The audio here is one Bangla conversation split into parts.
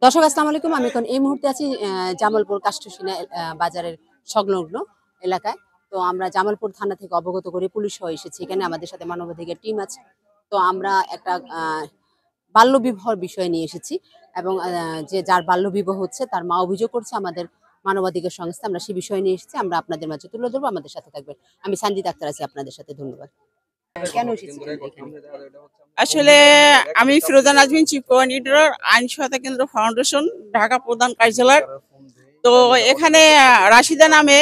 দর্শক আসসালামু আলাইকুম। আমি এখন এই মুহূর্তে আছি জামালপুর কাষ্টসীনা বাজারের সংলগ্ন এলাকায়। তো আমরা জামালপুর থানা থেকে অবগত করে পুলিশ সহ এসেছি এখানে। আমাদের সাথে মানবাধিকার টিম আছে। তো আমরা একটা বাল্যবিবাহর বিষয় নিয়ে এসেছি এবং যে যার বাল্যবিবাহ হচ্ছে তার মা অভিযোগ করছে আমাদের মানবাধিকার সংস্থা। আমরা সেই বিষয় নিয়ে এসেছি, আমরা আপনাদের মাঝে তুলে ধরবো। আমাদের সাথে থাকবেন। আমি সানজিদ আক্তার আছি আপনাদের সাথে। ধন্যবাদ। কেন এসেছি এখানে? আসলে আমি ফিরোজা নাজমিন, চিফ কোঅর্ডিনেটর, আইন সহায়তা কেন্দ্র ফাউন্ডেশন, ঢাকা প্রধান কার্যালয়। তো এখানে রাশিদা নামে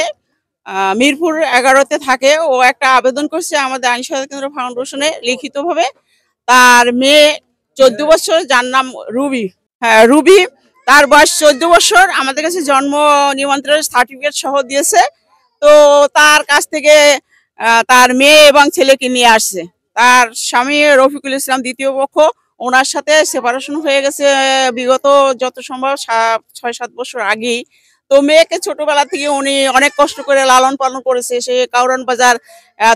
মিরপুর 11-তে থাকে। ও একটা আবেদন করছে আমাদের আইন সহায়তা কেন্দ্র ফাউন্ডেশনে লিখিতভাবে। তার মেয়ে 14 বছর, যার নাম রুবি। হ্যাঁ, রুবি। তার বয়স 14 বছর। আমাদের কাছে জন্ম নিবন্ধনের সার্টিফিকেট সহ দিয়েছে। তো তার কাছ থেকে তার মেয়ে এবং ছেলেকে নিয়ে আসছে। তার স্বামী রফিকুল ইসলাম দ্বিতীয় পক্ষ, ওনার সাথে সেপারেশন হয়ে গেছে বিগত যত সম্ভব 6-7 বছর আগেই। তো মেয়েকে ছোটবেলা থেকে উনি অনেক কষ্ট করে লালন পালন করেছে। সে কাউরান বাজার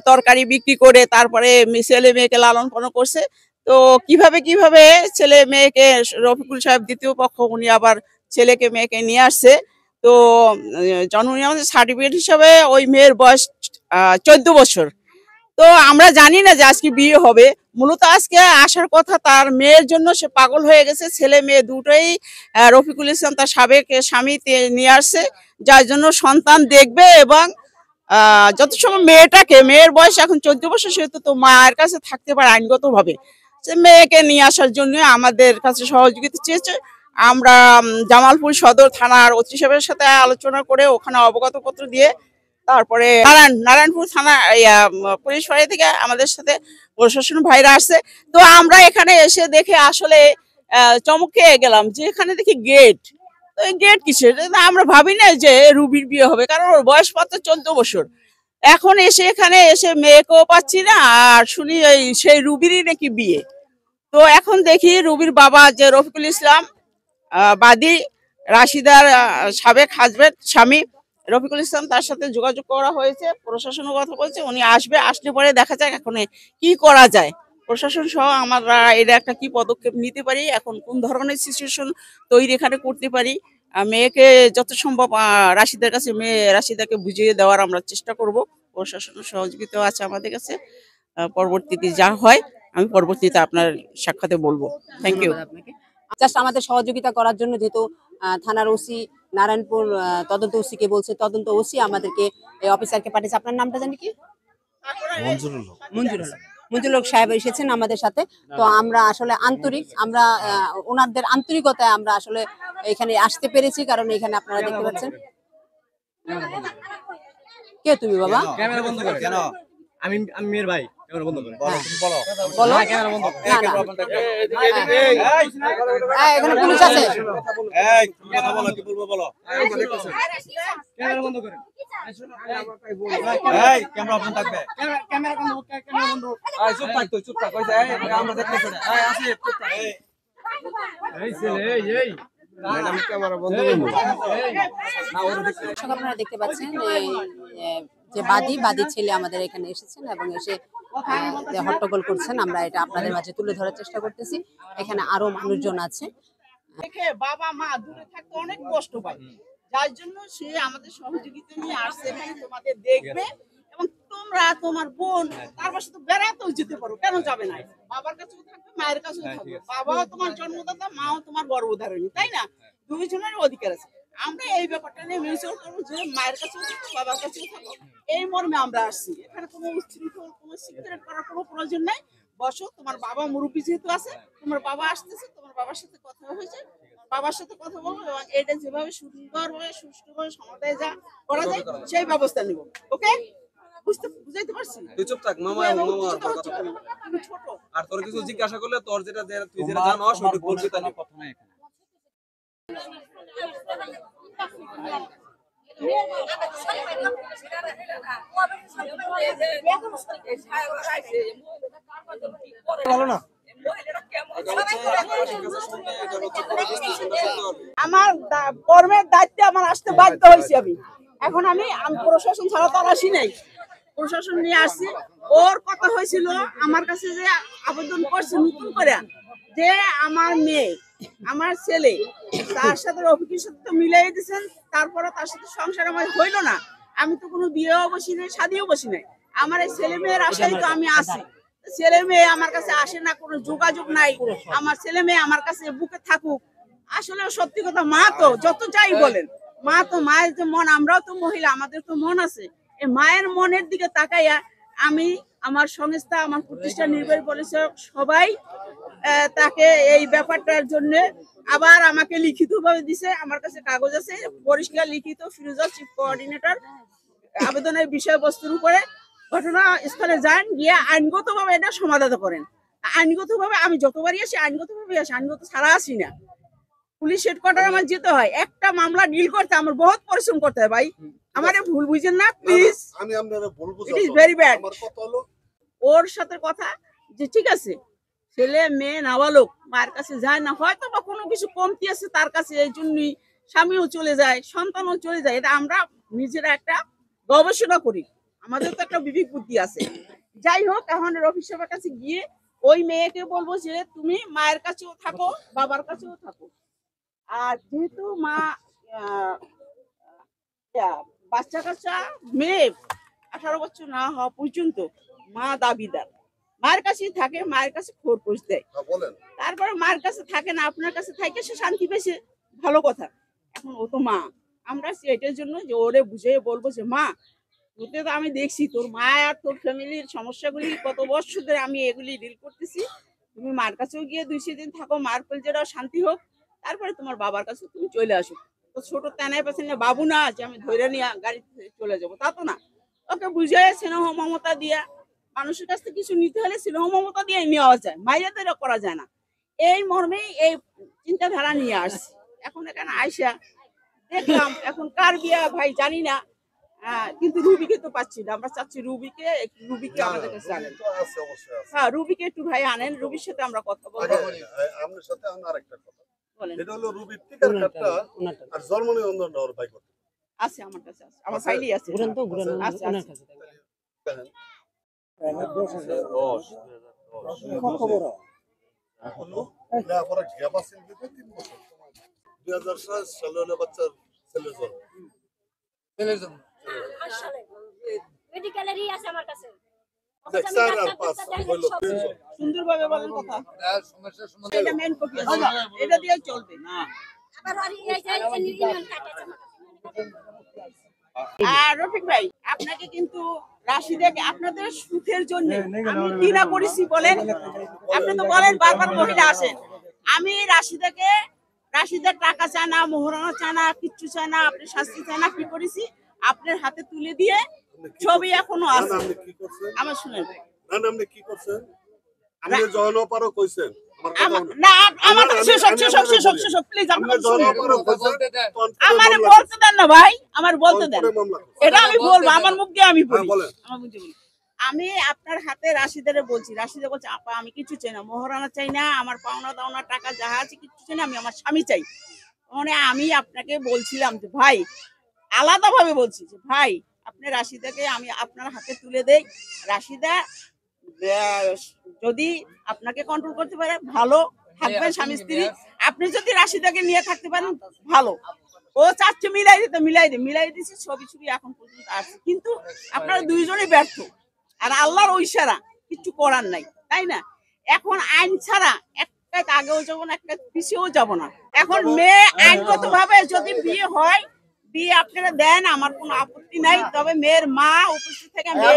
তরকারি বিক্রি করে তারপরে ছেলে মেয়েকে লালন পালন করছে। তো কিভাবে ছেলে মেয়েকে, রফিকুল সাহেব দ্বিতীয় পক্ষ, উনি আবার ছেলেকে মেয়েকে নিয়ে আসছে। তো জন্ম নিবন্ধন সার্টিফিকেট হিসাবে ওই মেয়ের বয়স 14 বছর। তো আমরা জানি না যে আজকে বিয়ে হবে। মূলত আজকে আসার কথা তার মেয়ের জন্য। সে পাগল হয়ে গেছে। ছেলে মেয়ে দুটোই রফিকুল ইসলাম তার সাবেক স্বামী নিয়ে আসছে, যার জন্য সন্তান দেখবে। এবং যত সময় মেয়ের বয়স এখন 14 বছর, সেহেতু তো মায়ের কাছে থাকতে পারে আইনগতভাবে। সে মেয়েকে নিয়ে আসার জন্য আমাদের কাছে সহযোগিতা চেয়েছে। আমরা জামালপুর সদর থানার ওসি সাহেবের সাথে আলোচনা করে ওখানে অবগতপত্র দিয়ে তারপরে নারায়ণপুর থানা পুলিশ ফাঁড়ি থেকে আমাদের সাথে প্রশাসন ভাইরা আসছে। তো আমরা এখানে এসে দেখে আসলে চমক খেয়ে গেলাম যে এখানে দেখি গেট। তো এই গেট কিসের? আমরা ভাবি না যে রুবির বিয়ে হবে, কারণ ওর বয়স মাত্র 14 বছর। এখন এখানে এসে মেয়েকেও পাচ্ছি না, আর শুনি সেই রুবিরই নাকি বিয়ে। তো এখন দেখি রুবির বাবা যে রফিকুল ইসলাম বাদী, রাশিদার সাবেক হাজবেন্ড, স্বামী রফিকুল ইসলাম, তার সাথে যোগাযোগ করা হয়েছে। প্রশাসনের কথা বলছে উনি আসবে, আসলে পরে দেখা যাক এখন কি করা যায়। প্রশাসন সহ আমরা এটা একটা কি পদক্ষেপ নিতে পারি, এখন কোন ধরনের সিচুয়েশন তৈরি এখানে করতে পারি। মেয়েকে যত সম্ভব রাশিদার কাছে, মেয়ে রাশিদাকে বুঝিয়ে দেওয়ার আমরা চেষ্টা করব। প্রশাসনের সহযোগিতাও আছে আমাদের কাছে। পরবর্তীতে যা হয় আমি পরবর্তীতে আপনার সাক্ষাতে বলবো। Thank you. জাস্ট আমাদের সহযোগিতা করার জন্য, যেহেতু থানার ওসি নারায়ণপুর তদন্ত ওসিকে বলছে, তদন্ত ওসি আমাদেরকে এই অফিসারকে পাঠিয়েছে। আপনার নামটা জানি কি? মঞ্জুরুল হক সাহেব এসেছেন আমাদের সাথে। তো আমরা আসলে আন্তরিক, আমরা ওনাদের আন্তরিকতায় আমরা আসলে এখানে আসতে পেরেছি, কারণ এখানে আপনারা দেখতে পাচ্ছেন। কে তুমি বাবা? ক্যামেরা বন্ধ করে কেন? আমি মেয়ের ভাই। ক্যামেরা বন্ধ করে বলো বলো। ক্যামেরা বন্ধ। এখানে পুলিশ আছে। এই কথা বলো, কি বলবো বলো। ক্যামেরা বন্ধ করে। এই ক্যামেরা অন থাকবে। ক্যামেরা বন্ধ। ক্যামেরা বন্ধ। এই চুপ থাক, তুই চুপ থাক। কইছে এই আমরা দেখতেছ না। এই আসি চুপ থাক। এই ছেলে এই ম্যাডাম ক্যামেরা বন্ধ করুন। না ওরা দেখতে। আপনারা দেখতে পাচ্ছেন যে বাদী ছেলে আমাদের এখানে এসেছেন এবং এসে হট্টগোল করছেন। আমরা এটা আপনাদের মাঝে তুলে ধরার চেষ্টা করতেছি। এখানে আরো মানুষজন আছে। দেখে বাবা মা দূরে থাকতে অনেক কষ্ট পায়, যার জন্য সে আমাদের সহযোগিতা নিয়ে আসছে। এখানে তোমাদের দেখবে এবং তোমরা তোমার বোন তার পাশে তো বেড়াতেও যেতে পারো, কেন যাবে না? বাবার কাছেও থাকবে, মায়ের কাছেও থাকবে। বাবাও তোমার জন্মদাতা, মাও তোমার গর্ভধারিণী, তাই না? দুইজনের অধিকার আছে। আমরা এই ব্যাপারটা নিয়ে মিউচুয়াল করবো যে মায়ের কাছেও থাকো, বাবার কাছেও থাকো, এই মর্মে আমরা আসছি। এখানে কোনো উচ্ছৃঙ্খল, কোনো সিক্রেট করার কোনো প্রয়োজন নাই। বসো, তোমার বাবা মুরব্বী যেহেতু আছে, তোমার বাবা আসতেছে, তোমার বাবার সাথে কথা হয়েছে, বাবার সাথে কথা বলবো এবং এটা যেভাবে সুন্দরভাবে সুষ্ঠুভাবে সমাধানে যা করা যায় সেই ব্যবস্থা নিব। ওকে? বুঝাইতে পারছি? তুই চুপ থাক মামা। তুমি ছোট, আর তোর কিছু জিজ্ঞাসা করলে তোর যেটা তুই যেটা জানো সেটা বলবি। তাহলে প্রথমে ভালো না। আমার কর্মের দায়িত্বে আমার আসতে বাধ্য হয়েছি আমি। এখন আমি প্রশাসন ছাড়া তো আসি নাই, প্রশাসন নিয়ে আসছি। ওর কথা হয়েছিল আমার কাছে যে আবেদন করছে নতুন করে যে আমার মেয়ে আমার ছেলে তার সাথে রফিকের সাথে তো মিলাই দিয়েছেন, তারপরে তার সাথে সংসার আমার হইলো না। আমি তো কোনো বিয়েও বসি নাই, শাদিও বসি নাই। আমার এই ছেলে মেয়ের আশায় তো আমি আছি। ছেলে মেয়ে আমার কাছে আসে না, কোনো যোগাযোগ নাই। আমার ছেলে মেয়ে আমার কাছে বুকে থাকুক। আসলে সত্যি কথা, মা তো যত যাই বলেন, মা তো, মায়ের যে মন, আমরাও তো মহিলা, আমাদের তো মন আছে। এই মায়ের মনের দিকে তাকাইয়া আমি, আমার সংস্থা, আমার প্রতিষ্ঠান, নির্বাহী পরিষদ সবাই তাকে এই ব্যাপারটার জন্য আবার আমাকে লিখিত ভাবে দিছে। আমার কাছে কাগজ আছে পরিষ্কার লিখিত, ফিরোজা চিফ কোঅর্ডিনেটর আবেদনের বিষয়বস্তুর উপরে ঘটনাস্থলে যান, গিয়ে আইনগতভাবে এটা সমাধান করেন। আইনগতভাবে আমি যতবারই আসি আইনগতভাবে আসি, আইনগত ছাড়া আসি না। পুলিশ হেডকোয়ার্টার আমার যেতে হয়, একটা মামলা ডিল করতে আমার বহুত পরিশ্রম করতে হয় ভাই। আমারে ভুল বুঝেন না প্লিজ, আমি আপনারা বলবো ইট ইজ ভেরি ব্যাড। আমার কথা হলো ওর সাথে কথা যে ঠিক আছে, ছেলে মেয়ে নাবালক মায়ের কাছে যায় না, হয়তো বা কোনো কিছু কমতি আছে তার কাছে, এই জন্যই স্বামীও চলে যায়, সন্তানও চলে যায়। এটা আমরা নিজেরা একটা গবেষণা করি, আমাদের তো একটা বিবেক বুদ্ধি আছে। যাই হোক, এখন রফিক সাহেবের কাছে গিয়ে ওই মেয়েকে বলবো যে তুমি মায়ের কাছেও থাকো, বাবার কাছেও থাকো। আর যেহেতু মা আহ, বাচ্চা কাচ্চা, মেয়ে 18 বছর না হওয়া পর্যন্ত মা দাবিদার, মায়ের কাছেই থাকে, মায়ের কাছে খোরপোশ দেয়। বলেন তারপরে মায়ের কাছে থাকে না, আপনার কাছে থাকে, সে শান্তি পেয়েছে, ভালো কথা। এখন ও তো মা, আমরা এটার জন্য যে ওরে বুঝিয়ে বলবো যে মা, তোকে তো আমি দেখছি, তোর মা আর তোর ফ্যামিলির সমস্যাগুলি কত বছর ধরে আমি এগুলি ডিল করতেছি। তুমি মার কাছেও গিয়ে 2-3 দিন থাকো, মার কলজেরাও শান্তি হোক, তারপরে তোমার বাবার কাছে তুমি চলে আসো। তো ছোট তেনায় পাচ্ছেন না বাবু না, যে আমি ধরে নিয়ে গাড়িতে চলে যাবো, তা তো না। ওকে বুঝিয়ে স্নেহ মমতা দিয়া, মানুষের কাছ থেকে কিছু নিতে হলে স্নেহ মমতা দিয়ে নেওয়া যায়, মাইয়াদের করা যায় না। এই মর্মেই এই চিন্তাধারা নিয়ে আসছি। এখন এখানে আইসা দেখলাম, এখন কার বিয়া ভাই জানি না, কিন্তু রুবিকে তো পাচ্ছি না। আমরা চাচ্ছি রুবিকে, রুবিকে আমাদের কাছে আনেন। তো আছে অবশ্যই আছে হ্যাঁ, রুবিকে একটু ভাই আনেন, রুবির সাথে আমরা কথা বলবো। আপনার সাথে আমার আরেকটা কথা, বলেন। এটা হলো রুবির টিকার কার্ডটা আর জন্ম নিবন্ধনটা ওর ভাই করতে আছে আমার কাছে, আছে আমার ফাইলই আছে। ঘুরেন তো, ঘুরেন আছে, ওনার আছে। কাছে। দেখেন হলো লেখাপড়া গ্যাপ আছে 3 বছর 2007 সালে হলো বাচ্চার ছেলের জন্ম মেডিকেলেরই আছে আমার কাছে। দেখ, 4 আর 5 হলো 3 জন। সুন্দরভাবে বলেন কথা। এটা মেন কপি আছে, এটা দিয়ে চলবে না। আবার আর এই যে ইউনিয়ন কার্ড আছে আমার কাছে। আর রফিক ভাই, আপনাকে কিন্তু রাশিদাকে আপনাদের সুখের জন্য আমি কি না করেছি বলেন? আপনি তো বলেন বারবার মহিলা আসেন। আমি রাশিদার টাকা চায় না, মোহরানা চায় না, কিচ্ছু চায় না, আপনি শাস্তি চায় না। কি করেছি? আপনার হাতে তুলে দিয়ে ছবি এখনো না, আছে। আপনি কি করছেন? আমার শুনেন, না, আপনি কি করছেন? আপনি যখন অপারও কইছেন আমার কথা আমার শুনুন। না, আমার আমি- শেষ আমি প্লিজ আপনাকে আপনি আপনি যখন অপারও কইছেন তখন আমারে মামলা বলতে দেন না ভাই, আমার বলতে দেন। করে মামলা করছেন। এটা আমি বলবো, আমার মুখ দিয়ে আমি বলি। হ্যাঁ, বলেন। আমার মুখ দিয়ে বলি। আমি আপনার হাতে রাশিদারে বলছি, রাশিদা বলছে আপা আমি কিছু চাই না, মোহরানা চাই না, আমার পাওনা দাওনা টাকা যাহা আছে কিছু চাই না, আমি আমার স্বামী চাই। মানে আমি আপনাকে বলছিলাম যে ভাই, আলাদা ভাবে বলছি যে ভাই, আপনি রাশিদাকে আমি আপনার হাতে তুলে দেই। রাশিদা যদি আপনাকে কন্ট্রোল করতে পারে ভালো, থাকবেন স্বামী স্ত্রী। আপনি যদি রাশিদাকে নিয়ে থাকতে পারেন ভালো। ও চাচ্ছে মিলাই দিচ্ছে, ছবি এখন পর্যন্ত আসছে, কিন্তু আপনারা দুইজনই ব্যর্থ। আর আল্লাহর ইশারা, কিছু করার নাই, তাই না? এখন আইন ছাড়া একটা আগেও যাবো না, একটা পিছিয়েও যাব না। এখন মেয়ে আইনগত ভাবে যদি বিয়ে হয়, বিয়ে আপনারা দেন, আমার কোনো আপত্তি নাই। তবে মেয়ের মা উপস্থিত থেকে মেয়ে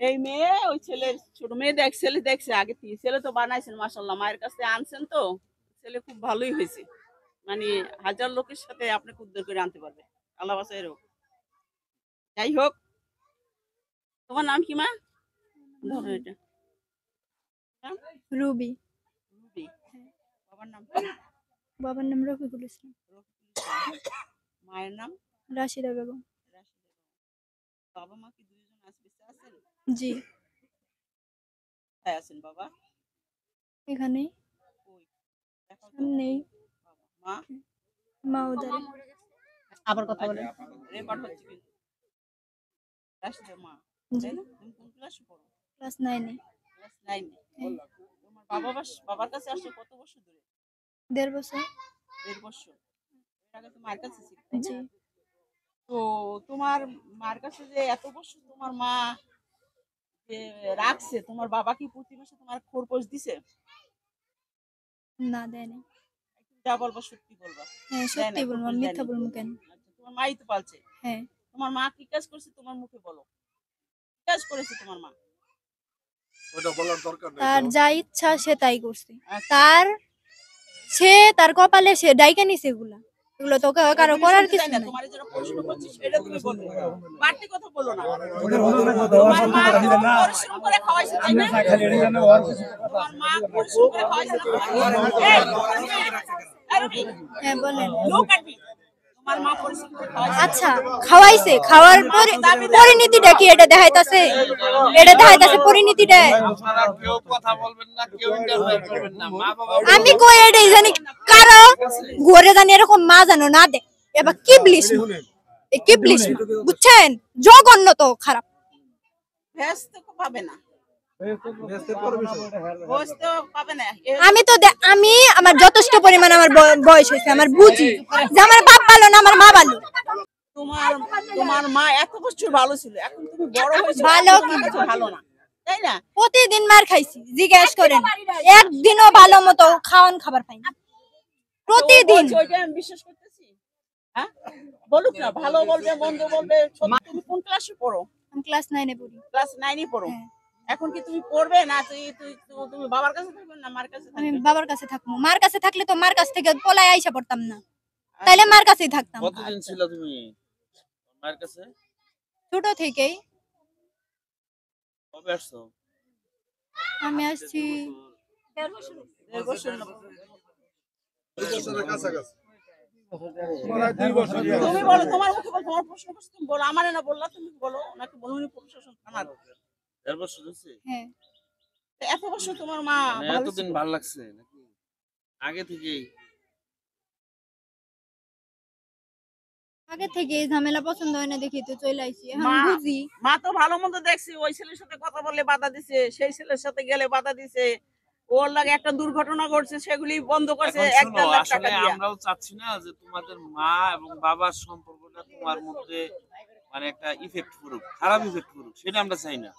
এই মেয়ে ওই ছেলের ছোট মেয়ে ছেলে দেখছে আগে থেকে, ছেলে তো বানাইছেন মাশাআল্লাহ, মায়ের কাছে আনছেন তো ছেলে খুব ভালোই হয়েছে। মানে 1000 লোকের সাথে আপনাকে উদ্ধার করে আনতে পারবে, আল্লাহ বাসায় রোগ। যাই হোক, তোমার নাম কি মা? ধরো এটা। নাম? রুবি। রুবি। বাবার নাম কি? বাবার নাম রফিকুল ইসলাম। মায়ের নাম? রাশিদা বেগম। রাশিদা। বাবা মা কি দুইজন আছেন? জি, কোথায় আছেন বাবা? এখানেই কই? দেখাও তো। সামনেই। বাবা, মা? মা ওদারে। আবার কথা বলেন। রেকর্ড হচ্ছে কিন্তু। রাশিদা মা, জি, তাই না? তুমি কোন ক্লাসে পড়ো? ক্লাস 9-এ। ক্লাস 9 এ। তোমার বাবার কাছে আসছো কত বছর ধরে? 1.5 বছর। 1.5 বছর। এর আগে তো মায়ের কাছে ছিলে, তাই না? জি। তো তোমার মার কাছে যে এত বছর তোমার মা যে রাখছে, তোমার বাবা কি প্রতি মাসে তোমার খরচ দিছে? না, দেয়নি। যা বলবা সত্যি বলবা। হ্যাঁ, দেয় সত্যি নাই, বলবো, খরচ আমি মিথ্যা দেয়নি। বলবো কেন? আচ্ছা, তোমার মাই তো পালছে। হ্যাঁ। তোমার মা কি কাজ করছে তোমার মুখে বলো। কি কাজ করেছে তোমার মা? ওটা বলার দরকার নেই তার তো। যা ইচ্ছা সে তাই করছে। আচ্ছা। তার কপালে সে ডাইকা নিছে এগুলা। এগুলো তো কারো তুমি করার শুনতে কিছু চাই না, নাই। তোমার যারা প্রশ্ন করছে সেটা তুমি বলবে। বাড়তি কথা বলো না। তোমার মা তো পরিশ্রম করে খাওয়াইছে, তাই না? তোমার মা পরিশ্রম করে খাওয়াইছে না তোমাকে? এই, রবি, হ্যাঁ, বলেন। look at me। তোমার মা পরিশ্রম করে খাওয়াইছে। আচ্ছা, খাওয়াইছে, খাওয়ার পরে পরিণতিটা কি এটা দেখাইতাছে? এটা দেখাইতাছে পরিণতিটা। আপনারা কেউ কথা বলবেন না, কেউ ইন্টারফেয়ার করবেন না। মা বাবা আমি কই এটাই জানি কারো ঘরে জানি এরকম মা জানো না দে। এবার কিবলিশ কিবলিশ বুঝছেন, জঘন্য তো খারাপ। ব্যস্ত পাবে না, ব্যস্ত পাবে না। আমি আমার যথেষ্ট পরিমাণ আমার বয়স হয়েছে, আমার বুঝি যে আমার বাপ ভালো না আমার মা ভালো। তোমার তোমার মা এত বছর ভালো ছিল, এখন তুমি বড় হয়েছো, ভালো এখন তোমার কাছে ভালো না, তাই না? প্রতিদিন মার খাইছি, জিজ্ঞেস করেন একদিনও ভালো মতো খাবার পাই না। প্রতিদিন। তো ওইটা আমি বিশ্বাস করতেছি। হ্যাঁ, বলুক না, ভালো বলবে মন্দ বলবে। তুমি কোন ক্লাসে পড়ো? আমি ক্লাস 9 এ পড়ি। ক্লাস 9 এ পড়ো। হ্যাঁ। এখন কি তুমি পড়বে না তুমি বাবার কাছে থাকবে না মার কাছে আমি থাকবে? বাবার কাছে থাকবো। মার কাছে থাকলে তো মার কাছ থেকে পলায় আইসা পড়তাম না, তাইলে মার কাছেই থাকতাম। কতদিন ছিল তুমি মায়ের কাছে? ছোট থেকেই। কবে আসছো? আমি আসছি 1.5 বছর না? 2 বছরের কাছাকাছি। তুমি বলো, তোমার মুখে বলো, তোমার প্রশ্ন করছি তুমি বলো। আমারে না বললা, তুমি বলো নাকি বলুনি প্রশাসন থানার? 1.5 বছর হয়েছে? হ্যাঁ। তো এত বছর তোমার মা মানে ভালো এতদিন ছিল? ভালো লাগছে নাকি আগে থেকেই? আগে থেকে এই ঝামেলা পছন্দ হয় না দেখি তো চলে আইছি, এখন মা বুঝি। মা তো ভালো মন্দ দেখছি, ওই ছেলের সাথে কথা বললে বাধা দিছে, সেই ছেলের সাথে গেলে বাধা দিছে, ওর লাগে একটা দুর্ঘটনা ঘটছে সেগুলি বন্ধ করছে এখন 1.5 শোনো, লাখ আসলে টাকা দিয়ে। আমরাও চাচ্ছি না যে তোমাদের মা এবং বাবার সম্পর্কটা তোমার মধ্যে মানে একটা ইফেক্ট পড়ুক, খারাপ ইফেক্ট পড়ুক, সেটা আমরা চাই না।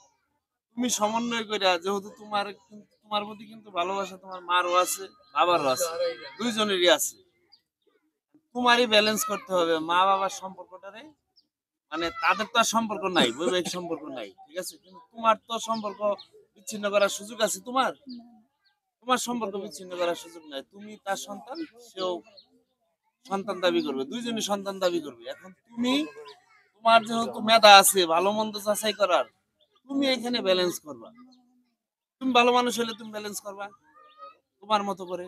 তুমি সমন্বয় কইরা, যেহেতু তোমার প্রতি কিন্তু ভালোবাসা তোমার মারও আছে, বাবারও আছে, দুইজনেরই আছে। তোমারই ব্যালেন্স করতে হবে মা বাবার সম্পর্কটারে। মানে তাদের তো আর সম্পর্ক নাই, বৈবাহিক সম্পর্ক নাই, ঠিক আছে, কিন্তু তোমার তো সম্পর্ক বিচ্ছিন্ন করার সুযোগ আছে। তোমার সম্পর্ক বিচ্ছিন্ন করার সুযোগ নাই। তুমি তার সন্তান, সেও সন্তান দাবি করবে, দুইজনই সন্তান দাবি করবে। এখন তোমার যেহেতু মেধা আছে ভালো মন্দ যাচাই করার, তুমি এখানে ব্যালেন্স করবা। তুমি ভালো মানুষ হলে তুমি ব্যালেন্স করবা তোমার মতো করে।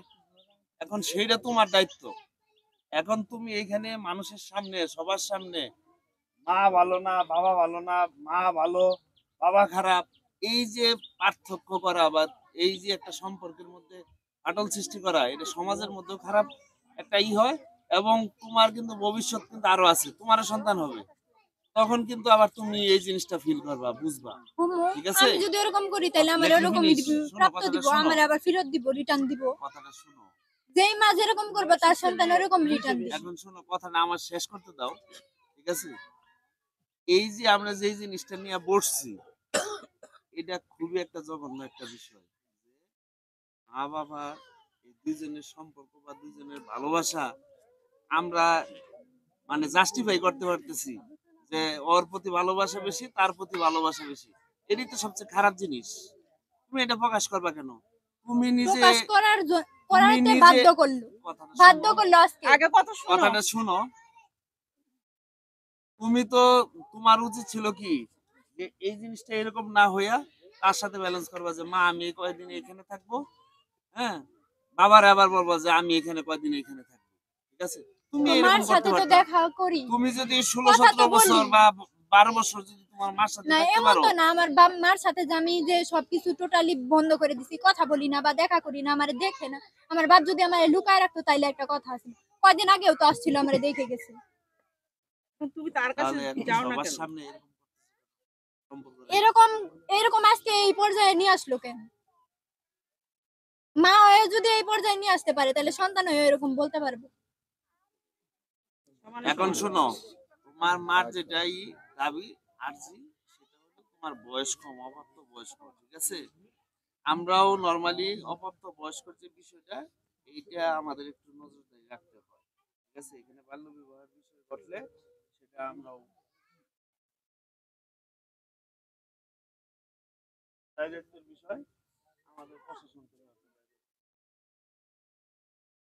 এখন সেইটা তোমার দায়িত্ব। এখন তুমি এইখানে মানুষের সামনে, সবার সামনে মা ভালো না, বাবা ভালো না, মা ভালো, বাবা খারাপ, এই যে পার্থক্য করা বা এই যে একটা সম্পর্কের মধ্যে ফাটল সৃষ্টি করা, এটা সমাজের মধ্যেও খারাপ একটা হয়। এবং তোমার কিন্তু ভবিষ্যৎ কিন্তু আরো আছে, তোমারও সন্তান হবে, তখন কিন্তু আবার তুমি এই জিনিসটা ফিল করবা, বুঝবা, ঠিক আছে? আমি যদি এরকম করি তাহলে আমার Let me এরকম finish. শোনো, প্রাপ্ত কথাটা দিব, শোনো। আমার আবার ফেরত দিব, রিটার্ন দিব। কথাটা শোনো। যেই মা যেরকম করবে তার সন্তান এরকম রিটার্ন দিবে। এখন শোনো, কথাটা আমার শেষ করতে দাও, ঠিক আছে? এই যে আমরা যে জিনিসটা নিয়ে বসছি, এটা খুবই একটা জঘন্য একটা বিষয়। মা বাবা এই দুইজনের সম্পর্ক বা দুইজনের ভালোবাসা আমরা মানে জাস্টিফাই করতে পারতেছি যে ওর প্রতি ভালোবাসা বেশি, তার প্রতি ভালোবাসা বেশি। এটাই তো সবচেয়ে খারাপ জিনিস। তুমি এটা প্রকাশ করবা কেন? তুমি নিজে প্রকাশ করাতে বাধ্য করলো, কথাটা বাধ্য শোনো। করলো আজকে। আগে কথা শোনো। কথাটা শুনো। তুমি তো, তোমার উচিত ছিল কি যে এই জিনিসটা এরকম না হইয়া তার সাথে ব্যালেন্স করবা যে মা আমি এই কয়দিন এখানে থাকবো, হ্যাঁ, বাবার আবার বলবো যে আমি এখানে কয়দিন এখানে থাকবো, ঠিক আছে? তুমি তো এরকম মার করতে সাথে তো পারতা। দেখা করি। তুমি যদি কথা তো 16-17 বছর বলি। বা 12 বছর যদি তোমার মার সাথে না, থাকতে এমন পারো, তো না আমার মার সাথে যে আমি যে সবকিছু টোটালি বন্ধ করে দিছি, কথা বলি না বা দেখা করি না, আমারে দেখে না। আমার বাপ যদি আমারে লুকায় রাখতো তাইলে একটা কথা আছে। কয়দিন আগেও তো আসছিল, আমারে দেখে গেছে। তুমি তার কাছে তাহলে এখন যাও না সবার কেন? সামনে এরকম সম্পর্ক এরকম এরকম আজকে এই পর্যায়ে নিয়ে আসলো কেন? মা হয়ে যদি এই পর্যায়ে নিয়ে আসতে পারে তাহলে সন্তান হয়ে এরকম বলতে পারবে। এখন শোনো, তোমার মার যেটাই দাবি আরজি, সেটা হলো তোমার বয়স কম, অপ্রাপ্ত বয়স্ক, ঠিক আছে? আমরাও নরমালি অপ্রাপ্ত বয়স্কর যে বিষয়টা, এইটা আমাদের একটু নজরে রাখতে হয়, ঠিক আছে? এখানে বাল্য বিবাহের বিষয় ঘটলে সেটা আমরাও দায়িত্বের বিষয় আমাদের প্রশাসন থেকে হবে।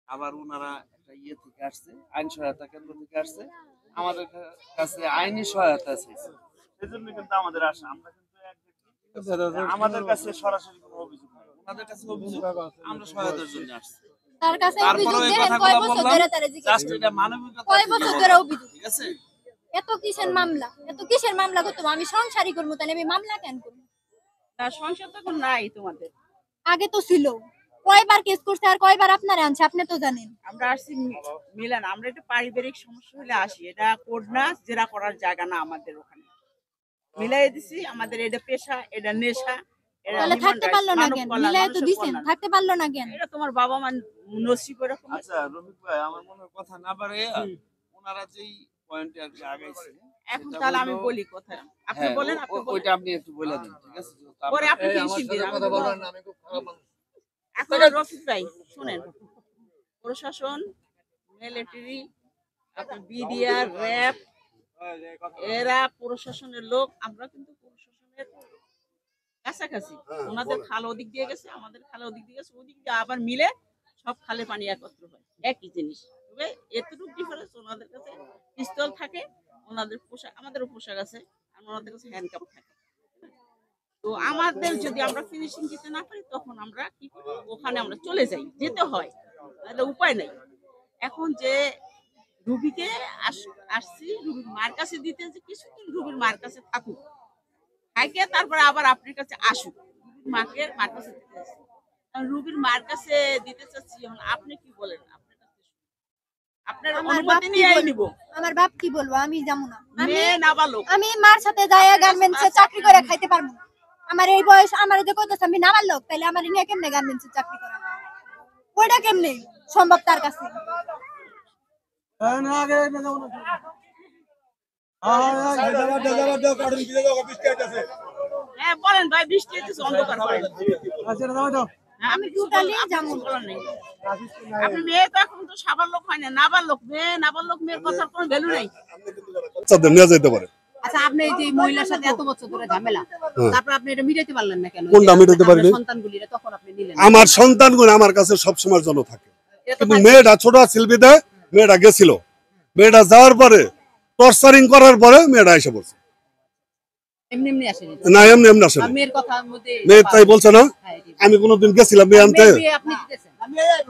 আবার ওনারা একটা ইয়ে থেকে আসছে, আইন সহায়তা কেন্দ্র থেকে আসছে, আমাদের কাছে আইনি সহায়তা চাইছে, সেজন্য কিন্তু আমাদের আসা। আমরা কিন্তু আমাদের কাছে সরাসরি কোনো অভিযোগ নাই, ওনাদের কাছে অভিযোগ, আমরা সহায়তার জন্য আসছি। তার কাছে তারপরে অভিযোগ এই দেখেন কথাগুলো কয় বছর বললাম, ধরে তারা জিজ্ঞেস জাস্ট করে। এটা মানবিকতা কয় থেকে বছর বলা, ধরে অভিযোগ, ঠিক আছে? এত কিসের মামলা, এত কিসের মামলা করতে হবে? আমি সংসারই করবো, তাহলে আমি মামলা কেন করবো? তার সংসার তো এখন নাই তোমাদের। আগে তো ছিল, কয়বার কেস করছে আর কয়বার আপনারা আনছে আপনি তো জানেন। আমরা আসছি মিলান, আমরা একটা পারিবারিক সমস্যা হলে আসি, এটা কোর্ট না, জেরা করার জায়গা না আমাদের ওখানে। মিলাই দিছি, আমাদের এটা পেশা, এটা নেশা, এটা তাহলে human থাকতে rights, পারলো না মানব কেন? কল্যাণ, মিলাই তো মানুষের দিছেন, কল্যাণ। থাকতে পারলো না কেন? এটা তোমার বাবা মা নসিব এরকম। আচ্ছা রফিক ভাই, আমার মনে হয় কথা না পারে ওনারা যেই পয়েন্টে আর কি আগাইছে, এখন সেটা তাহলে আমি হলো- বলি কথা, আপনি হ্যাঁ, বলেন, আপনি বলেন। ওইটা আপনি একটু বলে দিন, ঠিক আছে? পরে আপনি ফিনিশিং দিন, আমি বলবো। এখন রফিক ভাই শুনেন, প্রশাসন, মিলিটারি, আপনি বিডিআর, র্যাব, এরা প্রশাসনের লোক, আমরা কিন্তু প্রশাসনের কাছাকাছি। ওনাদের খাল ওদিক দিয়ে গেছে, আমাদের খাল ওদিক দিয়ে গেছে, ওদিক দিয়ে আবার মিলে সব খালে পানি একত্র হয়, একই জিনিস। তবে এতটুকু ডিফারেন্স, ওনাদের কাছে পিস্তল থাকে, ওনাদের পোশাক, আমাদেরও পোশাক আছে, আর ওনাদের কাছে হ্যান্ডকাপ থাকে। তো আমাদের যদি আমরা ফিনিশিং দিতে না পারি, তখন আমরা কি করি, ওখানে আমরা চলে যাই, যেতে হয়, তাহলে উপায় নাই। এখন যে রুবিকে আসছি রুবির মার কাছে দিতে, যে কিছুদিন রুবির মার কাছে থাকুক, থাকে, তারপরে আবার আপনার কাছে আসুক, রুবির মাকে মার কাছে দিতে আসছি। রুবির মার কাছে দিতে চাচ্ছি, এখন আপনি কি বলেন? আপনার কাছে আপনার আমার বাপ অনুমতি কি নিয়ে বলবো? নিব। আমার বাপ কি বলবো? আমি যাবো না। আমি মেয়ে নাবালক, আমি মার সাথে যাই গার্মেন্টসে চাকরি করে খাইতে পারবো না। আমার এই বয়স, আমার যে কইতেছে আমি নাবালক, তাইলে আমার নিয়ে কেমনে গার্মেন্টসে চাকরি করা? ওইটা কেমনে সম্ভব তার কাছে? হ্যাঁ বলেন ভাই, বৃষ্টি হচ্ছে, অন্ধকার করেন। আমি টোটালি যাবো না। বলার নেই। আপনি মেয়ে তো এখন তো সাবার লোক হয় না, নাবার লোক, মেয়ে নাবার লোক, মেয়ের কথার কোনো ভ্যালু নেই। বাচ্চাদের নিয়ে যেতে পারে। আচ্ছা, আপনি এই যে মহিলার সাথে এত বছর ধরে ঝামেলা, তারপর আপনি এটা মিটাইতে পারলেন না কেন? কোনটা মিটাইতে পারিনি? আপনার সন্তানগুলিরে তখন আপনি নিলেন না। আমার সন্তানগুলো আমার কাছে সবসময় জন্য থাকে, এটা তো কিন্তু পারি- মেয়েটা ছোট শিল্পী দেয়, মেয়েটা গেছিল, মেয়েটা যাওয়ার পরে টর্চারিং করার পরে মেয়েটা এসে পড়ছে। এমনি এমনি আসেনি। না এমনি এমনি আসে আর মেয়ের কথার মধ্যে মেয়ে তাই বলছে না, হ্যাঁ, এটি। আমি কোনোদিন গেছিলাম মেয়ে আনতে, মেয়ের বিয়ে আপনি দিতেছেন?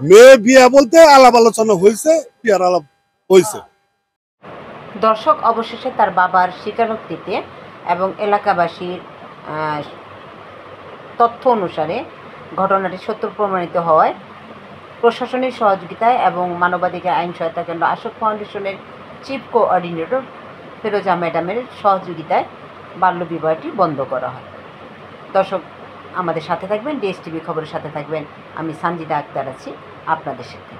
মেয়ে বিয়ে বলতে আলাপ আলোচনা হয়েছে, বিয়ার আলাপ হয়েছে। দর্শক অবশেষে তার বাবার স্বীকারোক্তিতে এবং এলাকাবাসীর তথ্য অনুসারে ঘটনাটি সত্য প্রমাণিত হওয়ায় প্রশাসনের সহযোগিতায় এবং মানবাধিকার আইন সহায়তা কেন্দ্র আশোক ফাউন্ডেশনের চিফ কোঅর্ডিনেটর ফেরোজা ম্যাডামের সহযোগিতায় বাল্যবিবাহটি বন্ধ করা হয়। দর্শক আমাদের সাথে থাকবেন, ডিএসটিভি খবরের সাথে থাকবেন। আমি সানজিদা আক্তার আছি আপনাদের সাথে।